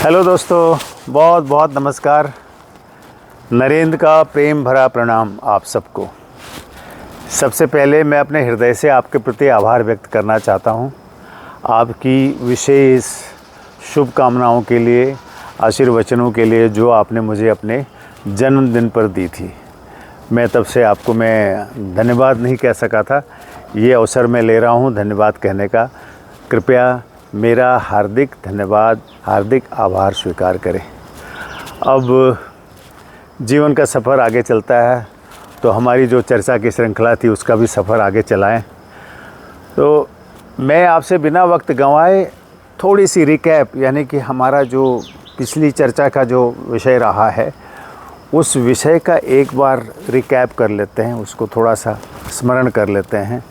Hello दोस्तों, बहुत बहुत नमस्कार। नरेंद्र का प्रेम भरा प्रणाम आप सबको। सबसे पहले मैं अपने हृदय से आपके प्रति आभार व्यक्त करना चाहता हूं, आपकी विशेष शुभकामनाओं के लिए, आशीर्वचनों के लिए जो आपने मुझे अपने जन्मदिन पर दी थी। मैं तब से आपको मैं धन्यवाद नहीं कह सका था, ये अवसर मैं ले रहा हूं धन्यवाद कहने का। कृपया मेरा हार्दिक धन्यवाद, हार्दिक आभार स्वीकार करें। अब जीवन का सफ़र आगे चलता है, तो हमारी जो चर्चा की श्रृंखला थी उसका भी सफ़र आगे चलाएं। तो मैं आपसे बिना वक्त गंवाए थोड़ी सी रिकैप, यानी कि हमारा जो पिछली चर्चा का जो विषय रहा है उस विषय का एक बार रिकैप कर लेते हैं, उसको थोड़ा सा स्मरण कर लेते हैं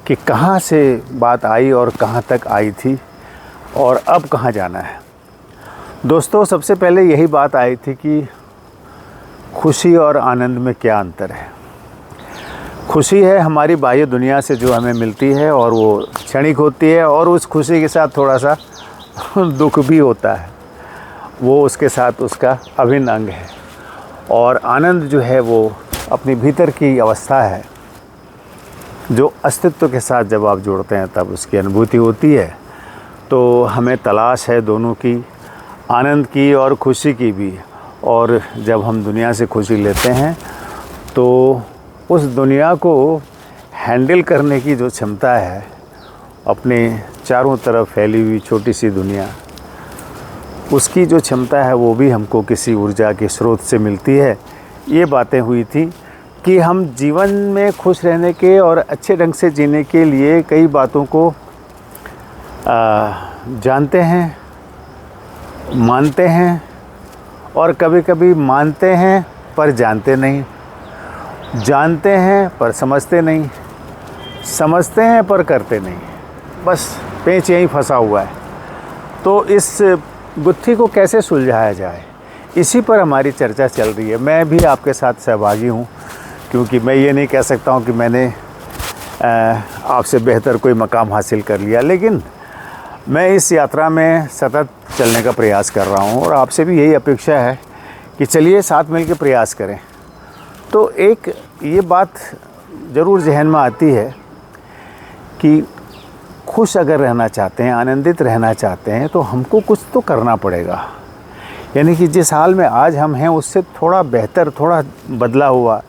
कि कहाँ से बात आई और कहाँ तक आई थी और अब कहाँ जाना है। दोस्तों, सबसे पहले यही बात आई थी कि खुशी और आनंद में क्या अंतर है। खुशी है हमारी बाह्य दुनिया से जो हमें मिलती है और वो क्षणिक होती है, और उस खुशी के साथ थोड़ा सा दुख भी होता है, वो उसके साथ उसका अभिन्न अंग है। और आनंद जो है वो अपनी भीतर की अवस्था है जो अस्तित्व के साथ जब आप जोड़ते हैं तब उसकी अनुभूति होती है। तो हमें तलाश है दोनों की, आनंद की और खुशी की भी। और जब हम दुनिया से खुशी लेते हैं तो उस दुनिया को हैंडल करने की जो क्षमता है, अपने चारों तरफ फैली हुई छोटी सी दुनिया, उसकी जो क्षमता है वो भी हमको किसी ऊर्जा के स्रोत से मिलती है। ये बातें हुई थी कि हम जीवन में खुश रहने के और अच्छे ढंग से जीने के लिए कई बातों को जानते हैं, मानते हैं, और कभी कभी मानते हैं पर जानते नहीं, जानते हैं पर समझते नहीं, समझते हैं पर करते नहीं। बस पेंच यहीं फंसा हुआ है। तो इस गुत्थी को कैसे सुलझाया जाए, इसी पर हमारी चर्चा चल रही है। मैं भी आपके साथ सहभागी हूँ, क्योंकि मैं ये नहीं कह सकता हूँ कि मैंने आपसे बेहतर कोई मकाम हासिल कर लिया, लेकिन मैं इस यात्रा में सतत चलने का प्रयास कर रहा हूँ और आपसे भी यही अपेक्षा है कि चलिए साथ मिलकर प्रयास करें। तो एक ये बात ज़रूर जहन में आती है कि खुश अगर रहना चाहते हैं, आनंदित रहना चाहते हैं, तो हमको कुछ तो करना पड़ेगा। यानी कि जिस हाल में आज हम हैं उससे थोड़ा बेहतर, थोड़ा बदला हुआ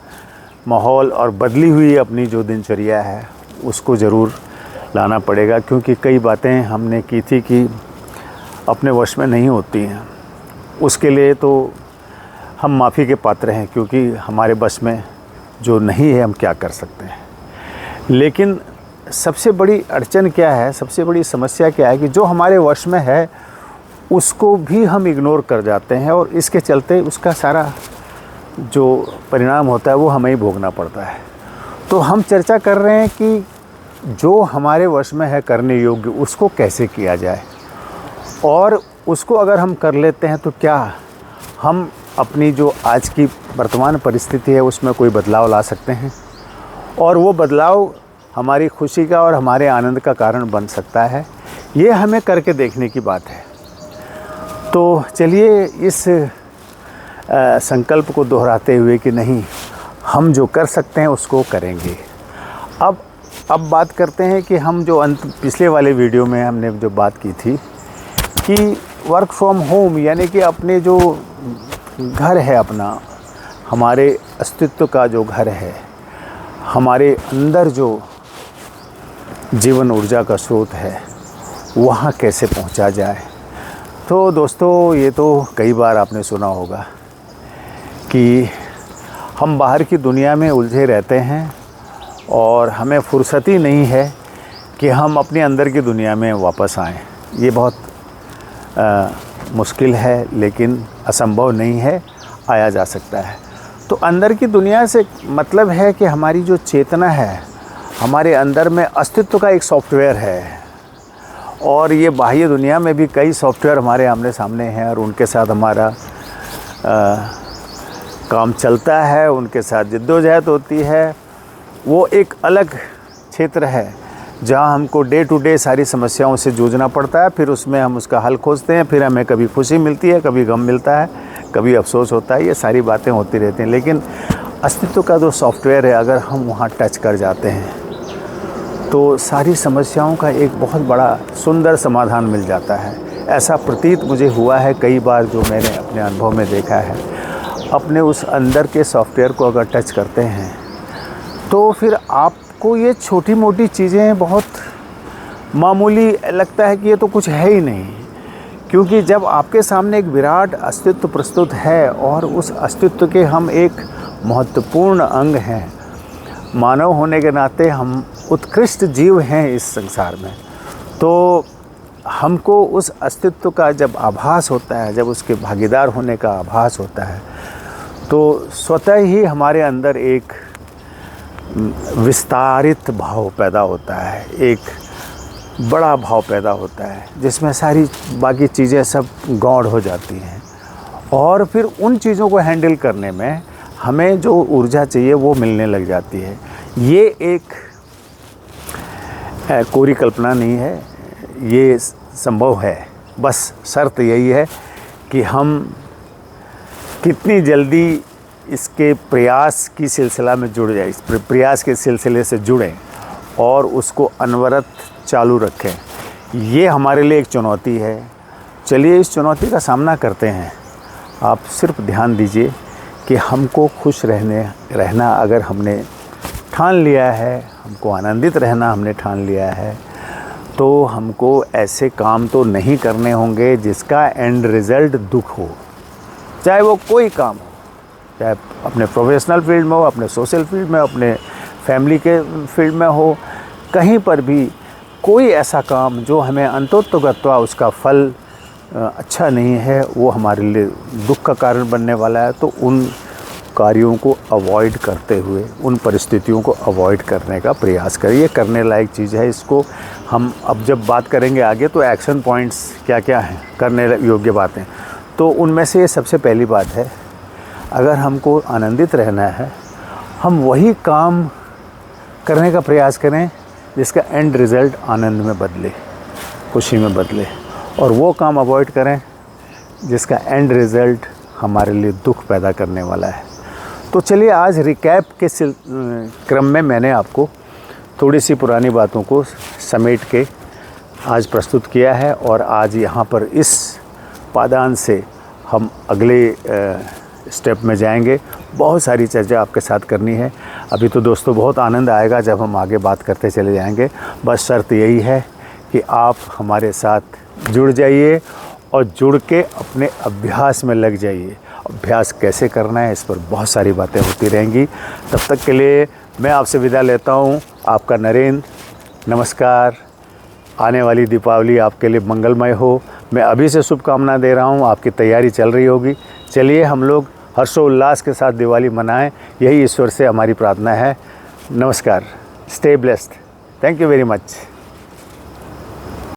माहौल और बदली हुई अपनी जो दिनचर्या है उसको ज़रूर लाना पड़ेगा। क्योंकि कई बातें हमने की थी कि अपने वश में नहीं होती हैं, उसके लिए तो हम माफ़ी के पात्र हैं, क्योंकि हमारे बस में जो नहीं है हम क्या कर सकते हैं। लेकिन सबसे बड़ी अड़चन क्या है, सबसे बड़ी समस्या क्या है कि जो हमारे वश में है उसको भी हम इग्नोर कर जाते हैं, और इसके चलते उसका सारा जो परिणाम होता है वो हमें ही भोगना पड़ता है। तो हम चर्चा कर रहे हैं कि जो हमारे वश में है करने योग्य उसको कैसे किया जाए, और उसको अगर हम कर लेते हैं तो क्या हम अपनी जो आज की वर्तमान परिस्थिति है उसमें कोई बदलाव ला सकते हैं, और वो बदलाव हमारी खुशी का और हमारे आनंद का कारण बन सकता है। ये हमें करके देखने की बात है। तो चलिए इस संकल्प को दोहराते हुए कि नहीं, हम जो कर सकते हैं उसको करेंगे। अब बात करते हैं कि हम जो पिछले वाले वीडियो में हमने जो बात की थी कि वर्क फ्रॉम होम, यानी कि अपने जो घर है अपना, हमारे अस्तित्व का जो घर है, हमारे अंदर जो जीवन ऊर्जा का स्रोत है, वहाँ कैसे पहुँचा जाए। तो दोस्तों, ये तो कई बार आपने सुना होगा कि हम बाहर की दुनिया में उलझे रहते हैं और हमें फुर्सत ही नहीं है कि हम अपने अंदर की दुनिया में वापस आएं। ये बहुत मुश्किल है, लेकिन असंभव नहीं है, आया जा सकता है। तो अंदर की दुनिया से मतलब है कि हमारी जो चेतना है, हमारे अंदर में अस्तित्व का एक सॉफ्टवेयर है, और ये बाह्य दुनिया में भी कई सॉफ्टवेयर हमारे आमने सामने हैं, और उनके साथ हमारा काम चलता है, उनके साथ जिद्दोजहद होती है। वो एक अलग क्षेत्र है जहाँ हमको डे टू डे सारी समस्याओं से जूझना पड़ता है, फिर उसमें हम उसका हल खोजते हैं, फिर हमें कभी खुशी मिलती है, कभी गम मिलता है, कभी अफसोस होता है, ये सारी बातें होती रहती हैं। लेकिन अस्तित्व का जो सॉफ्टवेयर है, अगर हम वहाँ टच कर जाते हैं तो सारी समस्याओं का एक बहुत बड़ा सुंदर समाधान मिल जाता है। ऐसा प्रतीत मुझे हुआ है कई बार, जो मैंने अपने अनुभव में देखा है। अपने उस अंदर के सॉफ्टवेयर को अगर टच करते हैं तो फिर आपको ये छोटी मोटी चीज़ें बहुत मामूली लगता है कि ये तो कुछ है ही नहीं, क्योंकि जब आपके सामने एक विराट अस्तित्व प्रस्तुत है और उस अस्तित्व के हम एक महत्वपूर्ण अंग हैं, मानव होने के नाते हम उत्कृष्ट जीव हैं इस संसार में, तो हमको उस अस्तित्व का जब आभास होता है, जब उसके भागीदार होने का आभास होता है, तो स्वतः ही हमारे अंदर एक विस्तारित भाव पैदा होता है, एक बड़ा भाव पैदा होता है, जिसमें सारी बाकी चीज़ें सब गौड़ हो जाती हैं। और फिर उन चीज़ों को हैंडल करने में हमें जो ऊर्जा चाहिए वो मिलने लग जाती है। ये एक कोरी कल्पना नहीं है, ये संभव है। बस शर्त यही है कि हम कितनी जल्दी इसके प्रयास की सिलसिला में जुड़ जाए, इस प्रयास के सिलसिले से जुड़ें और उसको अनवरत चालू रखें। ये हमारे लिए एक चुनौती है। चलिए इस चुनौती का सामना करते हैं। आप सिर्फ ध्यान दीजिए कि हमको खुश रहना अगर हमने ठान लिया है, हमको आनंदित रहना हमने ठान लिया है, तो हमको ऐसे काम तो नहीं करने होंगे जिसका एंड रिज़ल्ट दुख हो। चाहे वो कोई काम हो, चाहे अपने प्रोफेशनल फील्ड में हो, अपने सोशल फील्ड में, अपने फैमिली के फील्ड में हो, कहीं पर भी कोई ऐसा काम जो हमें अंततोगत्वा उसका फल अच्छा नहीं है, वो हमारे लिए दुख का कारण बनने वाला है। तो उन कार्यों को अवॉइड करते हुए, उन परिस्थितियों को अवॉइड करने का प्रयास करें। ये करने लायक चीज़ है। इसको हम अब जब बात करेंगे आगे, तो एक्शन पॉइंट्स क्या क्या हैं, करने योग्य बातें, तो उनमें से ये सबसे पहली बात है, अगर हमको आनंदित रहना है, हम वही काम करने का प्रयास करें जिसका एंड रिज़ल्ट आनंद में बदले, खुशी में बदले, और वो काम अवॉइड करें जिसका एंड रिज़ल्ट हमारे लिए दुख पैदा करने वाला है। तो चलिए आज रिकैप के क्रम में मैंने आपको थोड़ी सी पुरानी बातों को समेट के आज प्रस्तुत किया है, और आज यहाँ पर इस पादान से हम अगले स्टेप में जाएंगे। बहुत सारी चर्चा आपके साथ करनी है। अभी तो दोस्तों बहुत आनंद आएगा जब हम आगे बात करते चले जाएंगे। बस शर्त यही है कि आप हमारे साथ जुड़ जाइए और जुड़ के अपने अभ्यास में लग जाइए। अभ्यास कैसे करना है, इस पर बहुत सारी बातें होती रहेंगी। तब तक के लिए मैं आपसे विदा लेता हूँ। आपका नरेंद्र। नमस्कार। आने वाली दीपावली आपके लिए मंगलमय हो। मैं अभी से शुभकामना दे रहा हूँ। आपकी तैयारी चल रही होगी। चलिए हम लोग हर्षोल्लास के साथ दिवाली मनाएं, यही ईश्वर से हमारी प्रार्थना है। नमस्कार। Stay blessed. Thank you very much.